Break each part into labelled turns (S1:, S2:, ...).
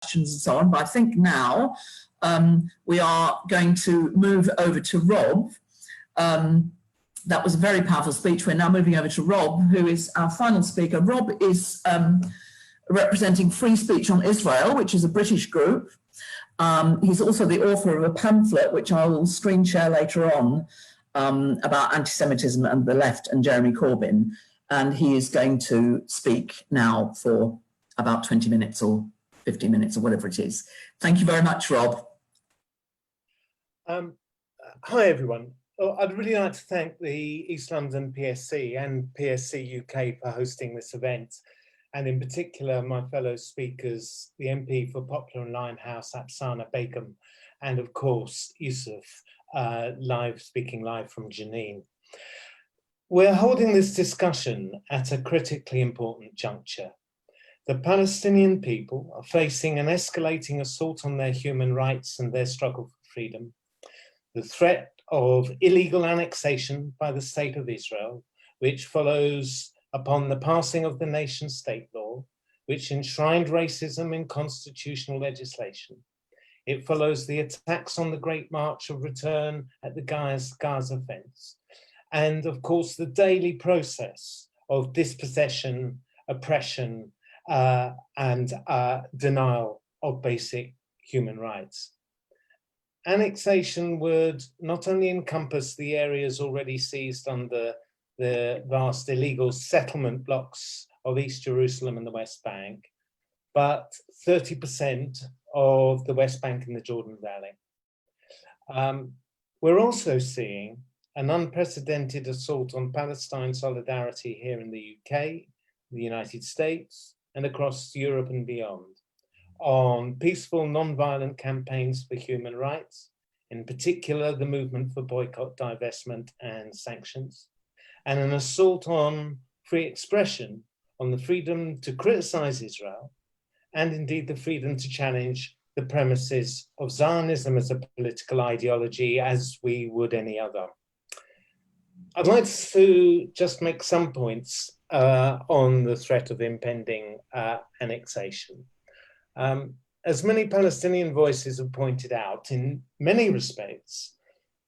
S1: questions and so on, but I think now we are going to move over to Rob. That was a very powerful speech. We're now moving over to Rob, who is our final speaker. Rob is representing Free Speech on Israel, which is a British group. He's also the author of a pamphlet, which I will screen share later on, about anti-Semitism and the left and Jeremy Corbyn. And he is going to speak now for about 20 minutes or 15 minutes or whatever it is. Thank you very much, Rob.
S2: Hi, everyone. Well, I'd really like to thank the East London PSC and PSC UK for hosting this event, and in particular my fellow speakers, the MP for Poplar and Limehouse, Apsana Begum, and of course Yousef, speaking live from Jenin. We're holding this discussion at a critically important juncture. The Palestinian people are facing an escalating assault on their human rights and their struggle for freedom. The threat of illegal annexation by the State of Israel, which follows upon the passing of the nation-state law, which enshrined racism in constitutional legislation. It follows the attacks on the Great March of Return at the Gaza fence, and of course the daily process of dispossession, oppression, and denial of basic human rights. Annexation would not only encompass the areas already seized under the vast illegal settlement blocks of East Jerusalem and the West Bank, but 30% of the West Bank and the Jordan Valley. We're also seeing an unprecedented assault on Palestine solidarity here in the UK, the United States, and across Europe and beyond, on peaceful, non-violent campaigns for human rights, in particular the movement for boycott, divestment, and sanctions, and an assault on free expression, on the freedom to criticize Israel, and indeed the freedom to challenge the premises of Zionism as a political ideology as we would any other. I'd like to just make some points on the threat of impending annexation. As many Palestinian voices have pointed out, in many respects,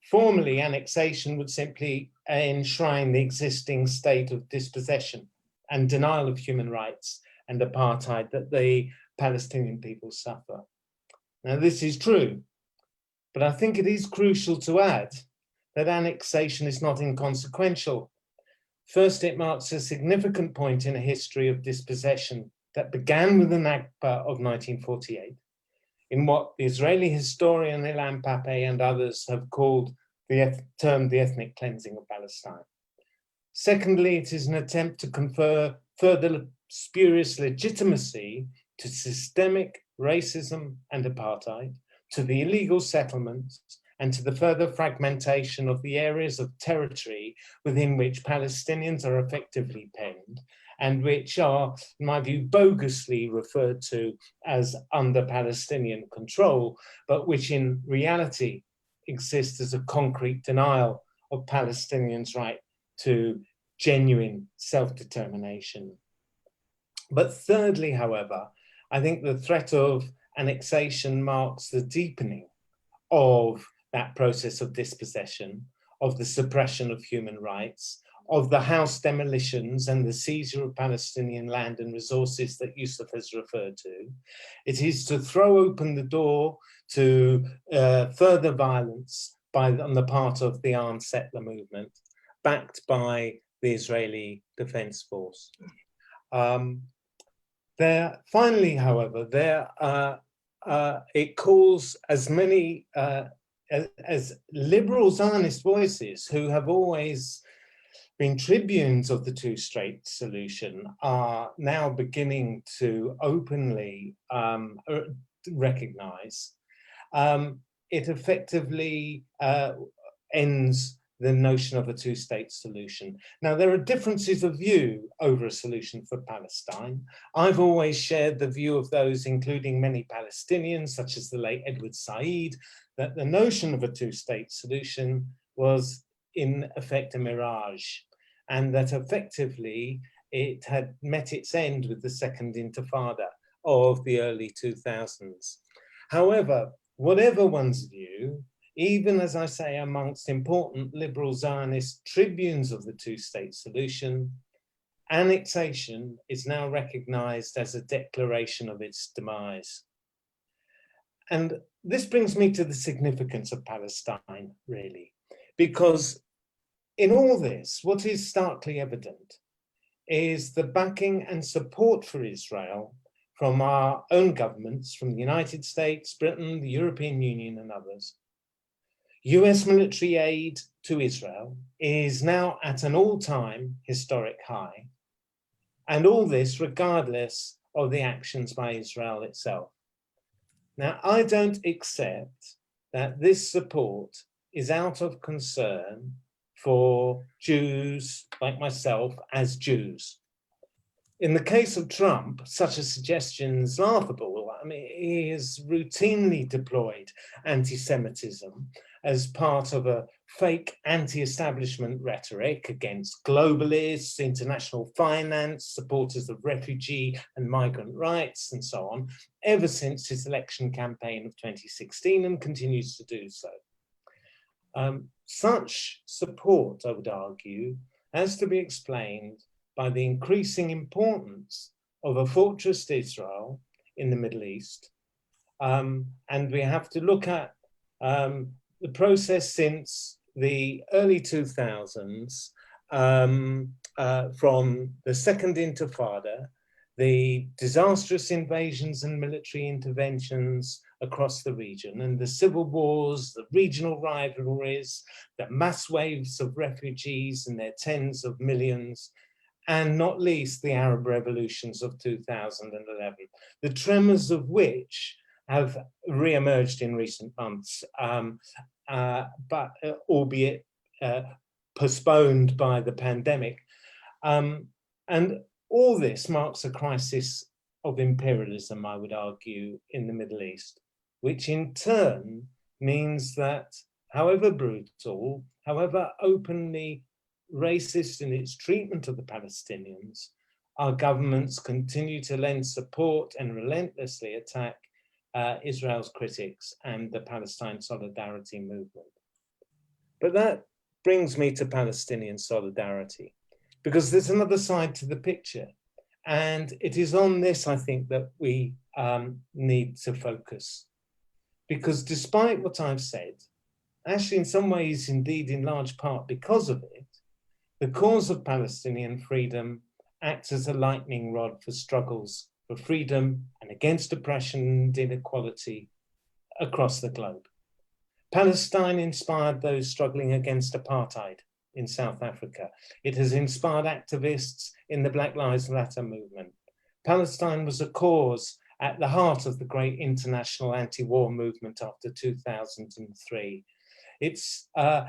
S2: formally annexation would simply enshrine the existing state of dispossession and denial of human rights and apartheid that the Palestinian people suffer. Now, this is true, but I think it is crucial to add that annexation is not inconsequential. First, it marks a significant point in a history of dispossession that began with the Nakba of 1948, in what the Israeli historian Ilan Pappé and others have termed the ethnic cleansing of Palestine. Secondly, it is an attempt to confer further spurious legitimacy to systemic racism and apartheid, to the illegal settlements, and to the further fragmentation of the areas of territory within which Palestinians are effectively penned, and which are, in my view, bogusly referred to as under Palestinian control, but which in reality exist as a concrete denial of Palestinians' right to genuine self-determination. But thirdly, however, I think the threat of annexation marks the deepening of that process of dispossession, of the suppression of human rights, of the house demolitions and the seizure of Palestinian land and resources that Yousef has referred to. It is to throw open the door to further violence on the part of the armed settler movement, backed by the Israeli Defense Force. Finally, however, it calls as many as liberal Zionist voices who have always been tribunes of the two-state solution are now beginning to openly recognize. It effectively ends the notion of a two-state solution. Now, there are differences of view over a solution for Palestine. I've always shared the view of those, including many Palestinians, such as the late Edward Said, that the notion of a two-state solution was in effect a mirage, and that effectively it had met its end with the Second Intifada of the early 2000s. However, whatever one's view, even as I say amongst important liberal Zionist tribunes of the two-state solution, annexation is now recognized as a declaration of its demise. And this brings me to the significance of Palestine, really, because in all this, what is starkly evident is the backing and support for Israel from our own governments, from the United States, Britain, the European Union, and others. US military aid to Israel is now at an all-time historic high, and all this regardless of the actions by Israel itself. Now, I don't accept that this support is out of concern for Jews like myself as Jews. In the case of Trump, such a suggestion is laughable. I mean, he has routinely deployed anti-Semitism as part of a fake anti-establishment rhetoric against globalists, international finance, supporters of refugee and migrant rights, and so on, ever since his election campaign of 2016, and continues to do so. Such support, I would argue, has to be explained by the increasing importance of a fortress Israel in the Middle East. And we have to look at the process since the early 2000s, from the Second Intifada, the disastrous invasions and military interventions across the region, and the civil wars, the regional rivalries, the mass waves of refugees in their tens of millions, and not least the Arab revolutions of 2011, the tremors of which have re-emerged in recent months, but albeit postponed by the pandemic. And all this marks a crisis of imperialism, I would argue, in the Middle East, which in turn means that however brutal, however openly racist in its treatment of the Palestinians, our governments continue to lend support and relentlessly attack Israel's critics and the Palestine solidarity movement. But that brings me to Palestinian solidarity, because there's another side to the picture. And it is on this, I think, that we need to focus. Because despite what I've said, actually in some ways, indeed in large part because of it, the cause of Palestinian freedom acts as a lightning rod for struggles for freedom and against oppression and inequality across the globe. Palestine inspired those struggling against apartheid in South Africa. It has inspired activists in the Black Lives Matter movement. Palestine was a cause at the heart of the great international anti-war movement after 2003. It's a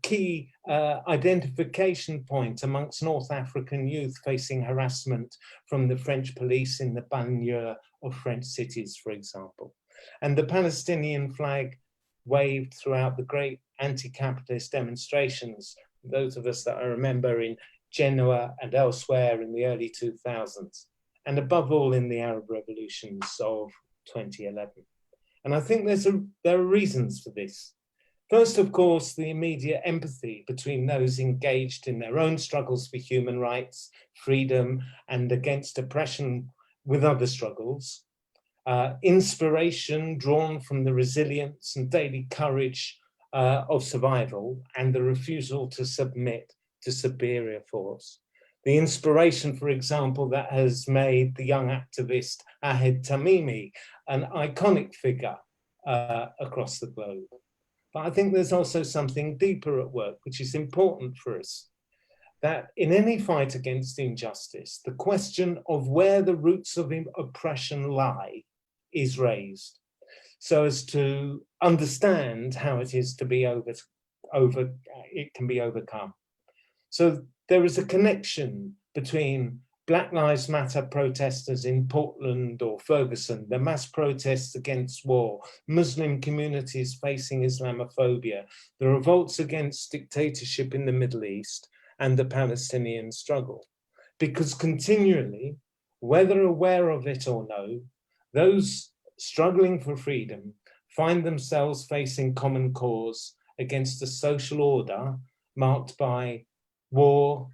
S2: key identification point amongst North African youth facing harassment from the French police in the banlieue of French cities, for example. And the Palestinian flag waved throughout the great anti-capitalist demonstrations, those of us that I remember in Genoa and elsewhere in the early 2000s, and above all in the Arab revolutions of 2011. And I think there are reasons for this. First, of course, the immediate empathy between those engaged in their own struggles for human rights, freedom, and against oppression with other struggles. Inspiration drawn from the resilience and daily courage of survival and the refusal to submit to superior force. The inspiration, for example, that has made the young activist Ahed Tamimi an iconic figure across the globe. But I think there's also something deeper at work, which is important for us, that in any fight against injustice, the question of where the roots of oppression lie is raised, so as to understand how it is to be it can be overcome. So there is a connection between Black Lives Matter protesters in Portland or Ferguson, the mass protests against war, Muslim communities facing Islamophobia, the revolts against dictatorship in the Middle East, and the Palestinian struggle. because continually, whether aware of it or no, those struggling for freedom find themselves facing common cause against a social order marked by war,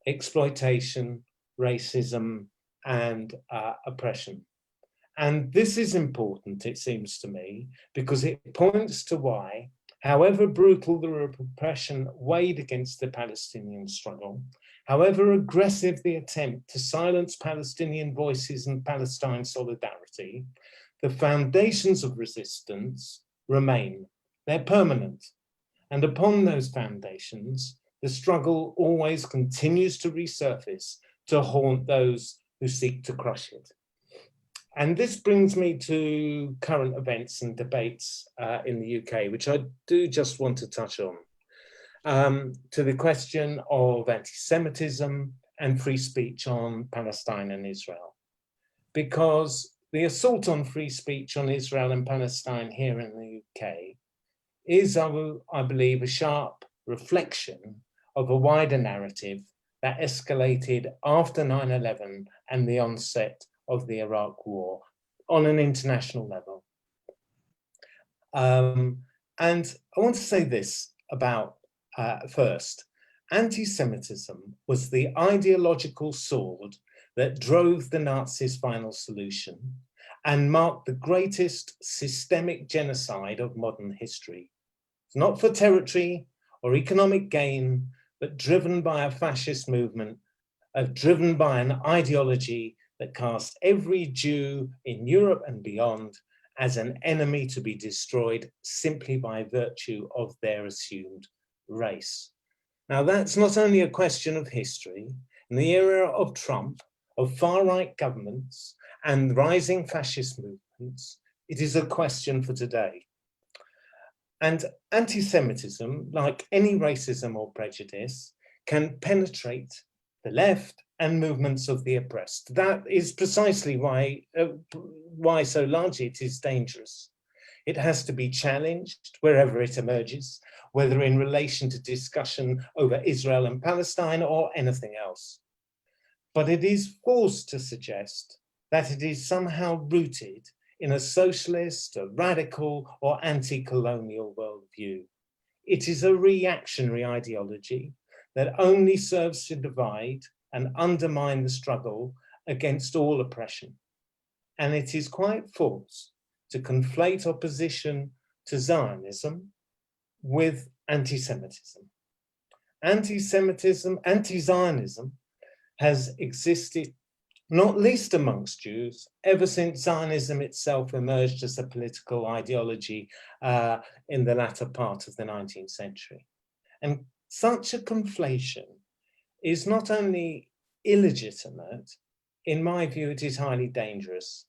S2: exploitation, racism, and oppression. And this is important, it seems to me, because it points to why, however brutal the repression weighed against the Palestinian struggle, however aggressive the attempt to silence Palestinian voices and Palestine solidarity, the foundations of resistance remain. They're permanent. And upon those foundations, the struggle always continues to resurface to haunt those who seek to crush it. And this brings me to current events and debates in the UK, which I do just want to touch on, to the question of anti-Semitism and free speech on Palestine and Israel. Because the assault on free speech on Israel and Palestine here in the UK is, I believe, a sharp reflection of a wider narrative that escalated after 9/11 and the onset of the Iraq War on an international level. And I want to say this about, first, anti-Semitism was the ideological sword that drove the Nazis' final solution and marked the greatest systemic genocide of modern history. It's not for territory or economic gain, but driven by a fascist movement, driven by an ideology that cast every Jew in Europe and beyond as an enemy to be destroyed simply by virtue of their assumed race. Now, that's not only a question of history. In the era of Trump, of far-right governments and rising fascist movements, it is a question for today. And anti-Semitism, like any racism or prejudice, can penetrate the left and movements of the oppressed. That is precisely why so largely it is dangerous. It has to be challenged wherever it emerges, whether in relation to discussion over Israel and Palestine or anything else. But it is false to suggest that it is somehow rooted in a socialist, a radical, or anti-colonial worldview. It is a reactionary ideology that only serves to divide and undermine the struggle against all oppression. And it is quite false to conflate opposition to Zionism with anti-Semitism. Anti-Semitism, anti-Zionism has existed not least amongst Jews, ever since Zionism itself emerged as a political ideology in the latter part of the 19th century. And such a conflation is not only illegitimate, in my view, it is highly dangerous.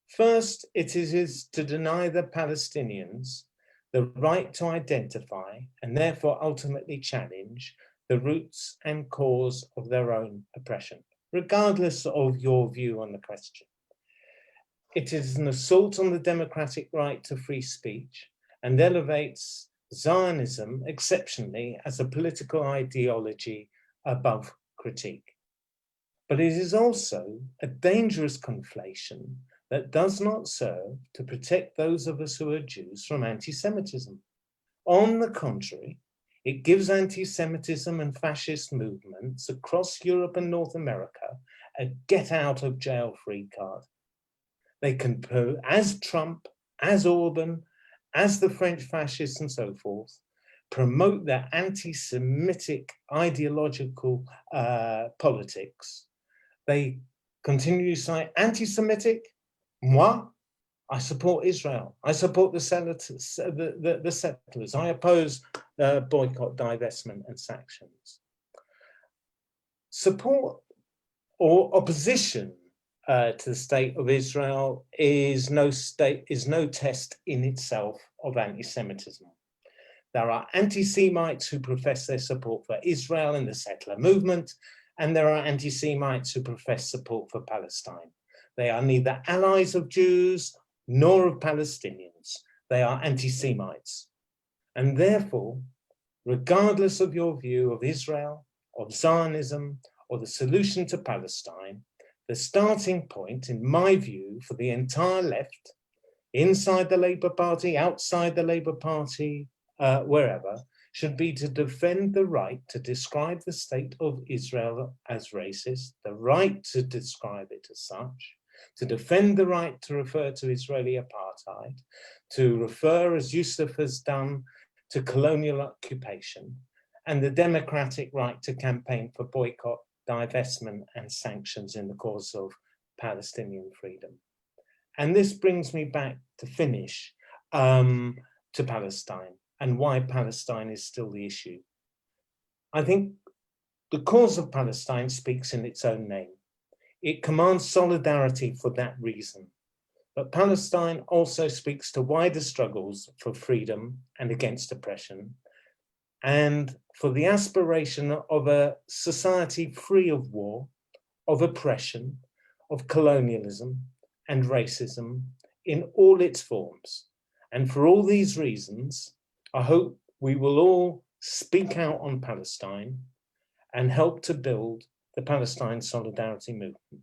S2: First, it is to deny the Palestinians the right to identify and therefore ultimately challenge the roots and cause of their own oppression, regardless of your view on the question. It is an assault on the democratic right to free speech and elevates Zionism exceptionally as a political ideology above critique. But it is also a dangerous conflation that does not serve to protect those of us who are Jews from anti-Semitism. On the contrary, it gives anti-Semitism and fascist movements across Europe and North America a get-out-of-jail-free card. They can, as Trump, as Orban, as the French fascists and so forth, promote their anti-Semitic ideological politics. They continue to say, anti-Semitic? Moi? I support Israel. I support the settlers. I oppose boycott, divestment, and sanctions. Support or opposition to the state of Israel is no test in itself of anti-Semitism. There are anti-Semites who profess their support for Israel and the settler movement, and there are anti-Semites who profess support for Palestine. They are neither allies of Jews nor of Palestinians. They are anti-Semites. And therefore, regardless of your view of Israel, of Zionism, or the solution to Palestine, the starting point, in my view, for the entire left, inside the Labour Party, outside the Labour Party, wherever, should be to defend the right to describe the state of Israel as racist, the right to describe it as such, to defend the right to refer to Israeli apartheid, to refer, as Yousef has done, to colonial occupation, and the democratic right to campaign for boycott, divestment, and sanctions in the cause of Palestinian freedom. And this brings me back to finish to Palestine and why Palestine is still the issue. I think the cause of Palestine speaks in its own name. It commands solidarity for that reason. But Palestine also speaks to wider struggles for freedom and against oppression, and for the aspiration of a society free of war, of oppression, of colonialism and racism in all its forms. And for all these reasons, I hope we will all speak out on Palestine and help to build the Palestine Solidarity Movement.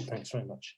S2: Thanks very much.